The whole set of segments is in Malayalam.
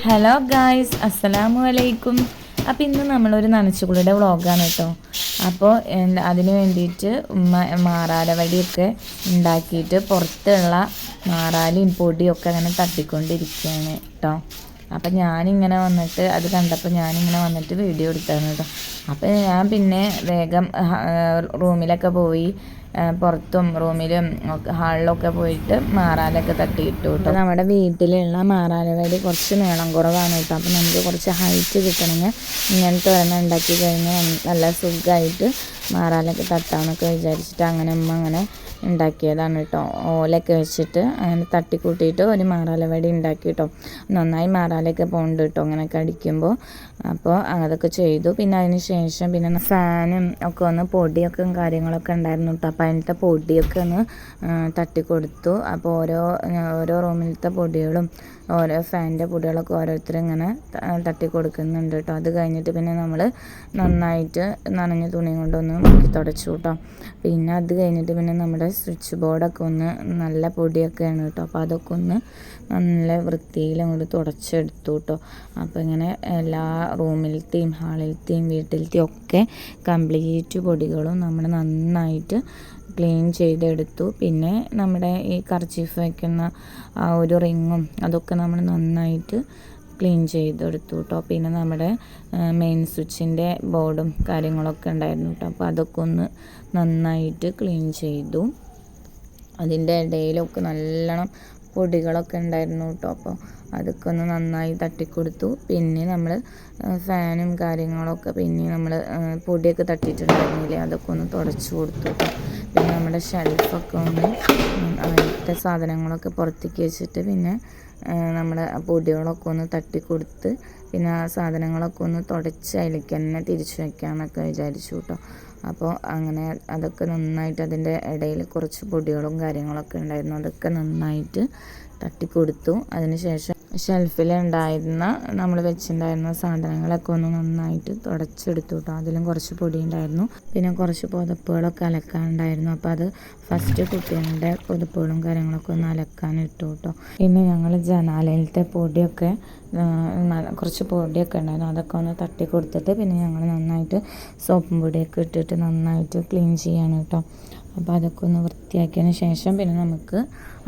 ഹലോ ഗായ്സ്, അസ്സലാമു അലൈക്കും. അപ്പോൾ ഇന്ന് നമ്മളൊരു നനച്ചുകുളിയുടെ വ്ളോഗാണ് കേട്ടോ. അപ്പോൾ അതിന് വേണ്ടിയിട്ട് മാറാലവടിയൊക്കെ ഉണ്ടാക്കിയിട്ട് പുറത്തുള്ള മാറാലയും പൊടിയൊക്കെ അങ്ങനെ തട്ടിക്കൊണ്ടിരിക്കുകയാണ് കേട്ടോ. അപ്പം ഞാനിങ്ങനെ വന്നിട്ട് അത് കണ്ടപ്പോൾ ഞാനിങ്ങനെ വന്നിട്ട് വീഡിയോ എടുത്താണ് കേട്ടോ. അപ്പോൾ ഞാൻ പിന്നെ വേഗം റൂമിലൊക്കെ പോയി പുറത്തും റൂമിലും ഹാളിലൊക്കെ പോയിട്ട് മാറാലൊക്കെ തട്ടിയിട്ടു കേട്ടോ. നമ്മുടെ വീട്ടിലുള്ള മാറാലവടി കുറച്ച് നീളം കുറവാണ് കേട്ടോ. അപ്പം നമുക്ക് കുറച്ച് ഹൈറ്റ് കിട്ടണമെങ്കിൽ ഇങ്ങനത്തെ ഒരെണ്ണം ഉണ്ടാക്കി കഴിഞ്ഞാൽ നല്ല സുഖമായിട്ട് മാറാലൊക്കെ തട്ടാമെന്നൊക്കെ വിചാരിച്ചിട്ട് അങ്ങനെ ഉണ്ടാക്കിയതാണ് കേട്ടോ. ഓലൊക്കെ വെച്ചിട്ട് അങ്ങനെ തട്ടിക്കൂട്ടിയിട്ട് ഒരു മാറാലവടി ഉണ്ടാക്കി കേട്ടോ. നന്നായി മാറാലൊക്കെ പോകുന്നുണ്ട് കേട്ടോ അങ്ങനെയൊക്കെ അടിക്കുമ്പോൾ. അപ്പോൾ അതൊക്കെ ചെയ്തു. പിന്നെ അതിന് ശേഷം പിന്നെ ഫാനും ഒക്കെ ഒന്ന് പൊടിയൊക്കെ കാര്യങ്ങളൊക്കെ ഉണ്ടായിരുന്നു കേട്ടോ. അപ്പോൾ അതിലത്തെ പൊടിയൊക്കെ ഒന്ന് തട്ടിക്കൊടുത്തു. അപ്പോൾ ഓരോ റൂമിലത്തെ പൊടികളും ഓരോ ഫാനിൻ്റെ പൊടികളൊക്കെ ഓരോരുത്തരും ഇങ്ങനെ തട്ടി കൊടുക്കുന്നുണ്ട് കേട്ടോ. അത് കഴിഞ്ഞിട്ട് പിന്നെ നമ്മൾ നന്നായിട്ട് നനഞ്ഞ തുണി കൊണ്ടൊന്ന് മുക്കി തുടച്ചു കേട്ടോ. പിന്നെ അത് കഴിഞ്ഞിട്ട് പിന്നെ നമ്മുടെ സ്വിച്ച് ബോർഡൊക്കെ ഒന്ന് നല്ല പൊടിയൊക്കെയാണ് കേട്ടോ. അപ്പോൾ അതൊക്കെ ഒന്ന് നല്ല വൃത്തിയിൽ അങ്ങോട്ട് തുടച്ചെടുത്തു കേട്ടോ. അപ്പോൾ ഇങ്ങനെ എല്ലാ റൂമിലത്തെയും ഹാളിലത്തെയും വീട്ടിലത്തെയും ഒക്കെ കംപ്ലീറ്റ് പൊടികളും നമ്മൾ നന്നായിട്ട് ക്ലീൻ ചെയ്തെടുത്തു. പിന്നെ നമ്മുടെ ഈ കർച്ചീഫ് വയ്ക്കുന്ന ആ ഒരു റിങ്ങും അതൊക്കെ നമ്മൾ നന്നായിട്ട് ക്ലീൻ ചെയ്തെടുത്തു കേട്ടോ. പിന്നെ നമ്മുടെ മെയിൻ സ്വിച്ചിൻ്റെ ബോർഡും കാര്യങ്ങളൊക്കെ ഉണ്ടായിരുന്നു കേട്ടോ. അപ്പോൾ അതൊക്കെ ഒന്ന് നന്നായിട്ട് ക്ലീൻ ചെയ്തു. അതിൻ്റെ ഇടയിലൊക്കെ നല്ലോണം പൊടികളൊക്കെ ഉണ്ടായിരുന്നു കേട്ടോ. അപ്പോൾ അതൊക്കെ ഒന്ന് നന്നായി തട്ടിക്കൊടുത്തു. പിന്നെ നമ്മൾ ഫാനും കാര്യങ്ങളൊക്കെ പിന്നെ നമ്മൾ പൊടിയൊക്കെ തട്ടിയിട്ടുണ്ടായിരുന്നില്ലേ അതൊക്കെ ഒന്ന് തുടച്ചു കൊടുത്തു കേട്ടോ. പിന്നെ നമ്മുടെ ഷെൽഫൊക്കെ ഒന്ന് അങ്ങനത്തെ സാധനങ്ങളൊക്കെ പുറത്തേക്ക് വെച്ചിട്ട് പിന്നെ നമ്മുടെ പൊടികളൊക്കെ ഒന്ന് തട്ടിക്കൊടുത്ത് പിന്നെ ആ സാധനങ്ങളൊക്കെ ഒന്ന് തുടച്ച് അതിലേക്ക് തന്നെ തിരിച്ചു വയ്ക്കാമെന്നൊക്കെ വിചാരിച്ചു കേട്ടോ. അപ്പോൾ അങ്ങനെ അതൊക്കെ നന്നായിട്ട് അതിൻ്റെ ഇടയിൽ കുറച്ച് പൊടികളും കാര്യങ്ങളൊക്കെ ഉണ്ടായിരുന്നു. അതൊക്കെ നന്നായിട്ട് തട്ടിക്കൊടുത്തു. അതിന് ശേഷം ഷെൽഫിലുണ്ടായിരുന്ന നമ്മൾ വെച്ചിട്ടുണ്ടായിരുന്ന സാധനങ്ങളൊക്കെ ഒന്ന് നന്നായിട്ട് തുടച്ചെടുത്തു കേട്ടോ. അതിലും കുറച്ച് പൊടി ഉണ്ടായിരുന്നു. പിന്നെ കുറച്ച് പുതപ്പുകളൊക്കെ അലക്കാനുണ്ടായിരുന്നു. അപ്പോൾ അത് ഫസ്റ്റ് കുട്ടികളുടെ പുതപ്പുകളും കാര്യങ്ങളൊക്കെ ഒന്ന് അലക്കാനിട്ടു കേട്ടോ. പിന്നെ ഞങ്ങൾ ജനാലയിലത്തെ പൊടിയൊക്കെ കുറച്ച് പൊടിയൊക്കെ ഉണ്ടായിരുന്നു. അതൊക്കെ ഒന്ന് തട്ടി കൊടുത്തിട്ട് പിന്നെ ഞങ്ങൾ നന്നായിട്ട് സോപ്പും പൊടിയൊക്കെ ഇട്ടിട്ട് നന്നായിട്ട് ക്ലീൻ ചെയ്യാണ് കേട്ടോ. അപ്പോൾ അതൊക്കെ ഒന്ന് വൃത്തിയാക്കിയതിന് ശേഷം പിന്നെ നമുക്ക്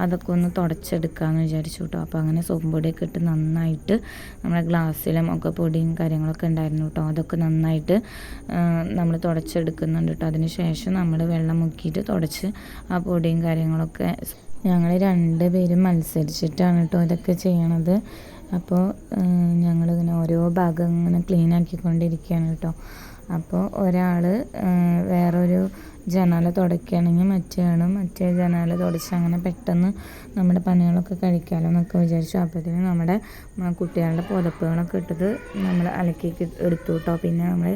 അതൊക്കെ ഒന്ന് തുടച്ചെടുക്കാമെന്ന് വിചാരിച്ചു കേട്ടോ. അപ്പോൾ അങ്ങനെ സോപ്പും പൊടിയൊക്കെ ഇട്ട് നന്നായിട്ട് നമ്മുടെ ഗ്ലാസ്സിലും ഒക്കെ പൊടിയും കാര്യങ്ങളൊക്കെ ഉണ്ടായിരുന്നു കേട്ടോ. അതൊക്കെ നന്നായിട്ട് നമ്മൾ തുടച്ചെടുക്കുന്നുണ്ട് കേട്ടോ. അതിന് ശേഷം നമ്മൾ വെള്ളം മുക്കിയിട്ട് തുടച്ച് ആ പൊടിയും കാര്യങ്ങളൊക്കെ ഞങ്ങൾ 2 പേരും മത്സരിച്ചിട്ടാണ് കേട്ടോ ഇതൊക്കെ ചെയ്യണത്. അപ്പോൾ ഞങ്ങളിങ്ങനെ ഓരോ ഭാഗം ഇങ്ങനെ ക്ലീൻ ആക്കിക്കൊണ്ടിരിക്കുകയാണ് കേട്ടോ. അപ്പോൾ ഒരാൾ വേറൊരു ജനാല തുടയ്ക്കുകയാണെങ്കിൽ മറ്റേ ജനാല തുടച്ച് അങ്ങനെ പെട്ടെന്ന് നമ്മുടെ പണികളൊക്കെ കഴിക്കാമല്ലോ എന്നൊക്കെ വിചാരിച്ചു. അപ്പോഴത്തേന് നമ്മുടെ കുട്ടികളുടെ പുതപ്പുകളൊക്കെ ഇട്ടത് നമ്മൾ അലക്കി എടുത്തു കേട്ടോ. പിന്നെ നമ്മൾ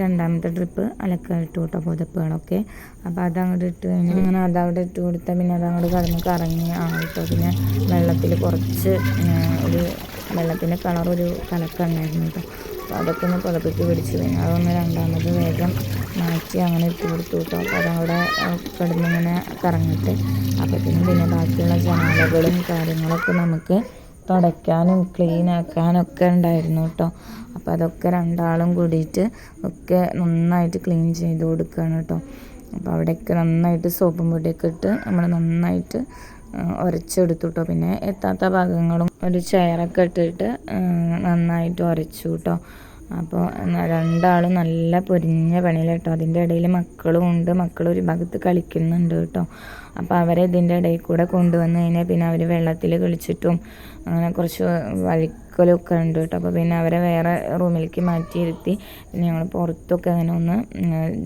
2ാമത്തെ ട്രിപ്പ് അലക്കാൻ ഇട്ടു കേട്ടോ പുതപ്പുകളൊക്കെ. അപ്പോൾ അതങ്ങോട്ട് ഇട്ട് കഴിഞ്ഞാൽ അങ്ങനെ അതവിടെ ഇട്ട് കൊടുത്താൽ പിന്നെ അതങ്ങോട്ട് കിടന്ന് കറങ്ങി കേട്ടോ. പിന്നെ വെള്ളത്തിൽ കുറച്ച് വെള്ളത്തിൻ്റെ കളറൊരു കലക്കുണ്ടായിരുന്നു കേട്ടോ. അപ്പോൾ അതൊക്കെ ഒന്ന് പുതപ്പിച്ച് പിടിച്ച് കഴിഞ്ഞാൽ അതൊന്ന് 2ാമത് വേഗം മാറ്റി അങ്ങനെ ഇട്ട് കൊടുത്തു കേട്ടോ. അപ്പോൾ അതവിടെ കിടന്നിങ്ങനെ കറങ്ങിട്ട് അപ്പോഴത്തേനും പിന്നെ ബാക്കിയുള്ള ജനാലകളും കാര്യങ്ങളൊക്കെ നമുക്ക് തുടയ്ക്കാനും ക്ലീൻ ആക്കാനൊക്കെ ഉണ്ടായിരുന്നു കേട്ടോ. അപ്പോൾ അതൊക്കെ 2 ആളും കൂടിയിട്ട് ഒക്കെ നന്നായിട്ട് ക്ലീൻ ചെയ്ത് കൊടുക്കുകയാണ് കേട്ടോ. അപ്പോൾ അവിടെയൊക്കെ നന്നായിട്ട് സോപ്പും പൊടിയൊക്കെ ഇട്ട് നമ്മൾ നന്നായിട്ട് ഉരച്ചെടുത്തു കേട്ടോ. പിന്നെ എത്താത്ത ഭാഗങ്ങളും ഒരു ചെയറൊക്കെ ഇട്ടിട്ട് നന്നായിട്ട് ഉരച്ചു കേട്ടോ. അപ്പോൾ 2 ആളും നല്ല പൊരിഞ്ഞ പണിയിൽ കേട്ടോ. അതിൻ്റെ ഇടയിൽ മക്കളും ഉണ്ട്. മക്കൾ ഒരു ഭാഗത്ത് കളിക്കുന്നുണ്ട് കേട്ടോ. അപ്പോൾ അവരെ ഇതിൻ്റെ ഇടയിൽ കൂടെ കൊണ്ടുവന്ന് കഴിഞ്ഞാൽ പിന്നെ അവർ വെള്ളത്തിൽ കളിച്ചിട്ടും അങ്ങനെ കുറച്ച് വഴിക്കലൊക്കെ ഉണ്ട് കേട്ടോ. അപ്പോൾ പിന്നെ അവരെ വേറെ റൂമിലേക്ക് മാറ്റിയിരുത്തി പിന്നെ ഞങ്ങൾ പുറത്തൊക്കെ അങ്ങനെ ഒന്ന്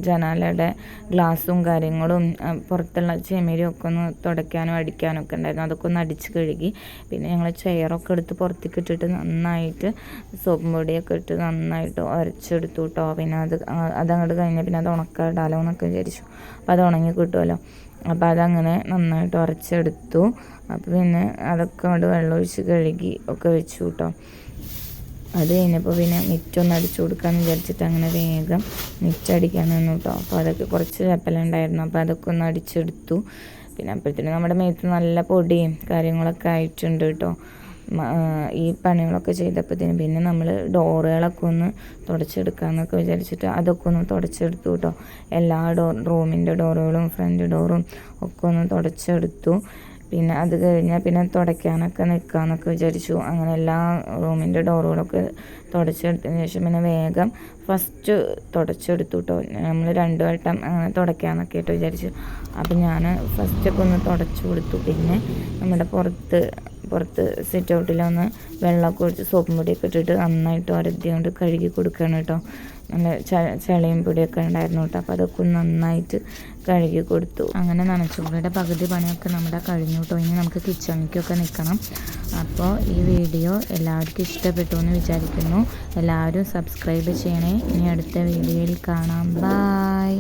ജനാലയുടെ ഗ്ലാസും കാര്യങ്ങളും പുറത്തുള്ള ചെമരിയും ഒക്കെ ഒന്ന് തുടയ്ക്കാനും അടിക്കാനും ഒക്കെ ഉണ്ടായിരുന്നു. അതൊക്കെ ഒന്ന് അടിച്ച് കഴുകി പിന്നെ ഞങ്ങൾ ചെയറൊക്കെ എടുത്ത് പുറത്തേക്ക് ഇട്ടിട്ട് നന്നായിട്ട് സോപ്പും പൊടിയൊക്കെ ഇട്ട് നന്നായിട്ട് ഉരച്ചെടുത്തു കേട്ടോ. പിന്നെ അതങ്ങോട്ട് കഴിഞ്ഞാൽ പിന്നെ അത് ഉണക്കായിടാലോ എന്നൊക്കെ വിചാരിച്ചു. അപ്പോൾ അത് ഉണങ്ങി കിട്ടുമല്ലോ. അപ്പോൾ അതങ്ങനെ നന്നായിട്ട് ഉരച്ചെടുത്തു. അപ്പോൾ പിന്നെ അതൊക്കെ അങ്ങോട്ട് വെള്ളമൊഴിച്ച് കഴുകി ഒക്കെ വെച്ചു കേട്ടോ. അത് കഴിഞ്ഞപ്പോൾ പിന്നെ മിറ്റൊന്ന് അടിച്ചു കൊടുക്കാമെന്ന് വിചാരിച്ചിട്ട് അങ്ങനെ വേഗം മിറ്റടിക്കാൻ നിന്നു കേട്ടോ. അപ്പോൾ അതൊക്കെ കുറച്ച് വെപ്പലുണ്ടായിരുന്നു. അപ്പോൾ അതൊക്കെ ഒന്ന് അടിച്ചെടുത്തു. പിന്നെ അപ്പോഴത്തേനും നമ്മുടെ മേത്ത് നല്ല പൊടിയും കാര്യങ്ങളൊക്കെ ആയിട്ടുണ്ട് കേട്ടോ. ഈ പണികളൊക്കെ ചെയ്തപ്പോഴത്തേനും പിന്നെ നമ്മൾ ഡോറുകളൊക്കെ ഒന്ന് തുടച്ചെടുക്കാമെന്നൊക്കെ വിചാരിച്ചിട്ട് അതൊക്കെ ഒന്ന് തുടച്ചെടുത്തു കേട്ടോ. എല്ലാ റൂമിൻ്റെ ഡോറുകളും ഫ്രണ്ട് ഡോറും ഒക്കെ ഒന്ന് തുടച്ചെടുത്തു. പിന്നെ അത് കഴിഞ്ഞാൽ പിന്നെ തുടയ്ക്കാനൊക്കെ നിൽക്കാമെന്നൊക്കെ വിചാരിച്ചു. അങ്ങനെ എല്ലാ റൂമിൻ്റെ ഡോറുകളൊക്കെ തുടച്ചെടുത്തതിന് ശേഷം പിന്നെ വേഗം ഫസ്റ്റ് തുടച്ചെടുത്തു കേട്ടോ. നമ്മൾ 2 വട്ടം അങ്ങനെ തുടയ്ക്കാമെന്നൊക്കെ ആയിട്ട് വിചാരിച്ചു. അപ്പം ഞാൻ ഫസ്റ്റൊക്കെ ഒന്ന് തുടച്ചു കൊടുത്തു. പിന്നെ നമ്മുടെ പുറത്ത് സിറ്റ് ഔട്ടിലൊന്ന് വെള്ളമൊക്കെ ഒഴിച്ച് സോപ്പും പൊടിയൊക്കെ ഇട്ടിട്ട് നന്നായിട്ട് ഒരതി കൊണ്ട് കഴുകി കൊടുക്കുകയാണ് കേട്ടോ. നല്ല ചളിയും പൊടിയൊക്കെ ഉണ്ടായിരുന്നു കേട്ടോ. അപ്പോൾ അതൊക്കെ നന്നായിട്ട് കഴുകി കൊടുത്തു. അങ്ങനെ നനച്ചുകൂടെ പകുതി പണിയൊക്കെ നമ്മുടെ കഴിഞ്ഞു കേട്ടോ. ഇനി നമുക്ക് കിച്ചണിലേക്കൊക്കെ നിൽക്കണം. അപ്പോൾ ഈ വീഡിയോ എല്ലാവർക്കും ഇഷ്ടപ്പെട്ടു എന്ന് വിചാരിക്കുന്നു. എല്ലാവരും സബ്സ്ക്രൈബ് ചെയ്യണേ. ഇനി അടുത്ത വീഡിയോയിൽ കാണാം. ബായ്.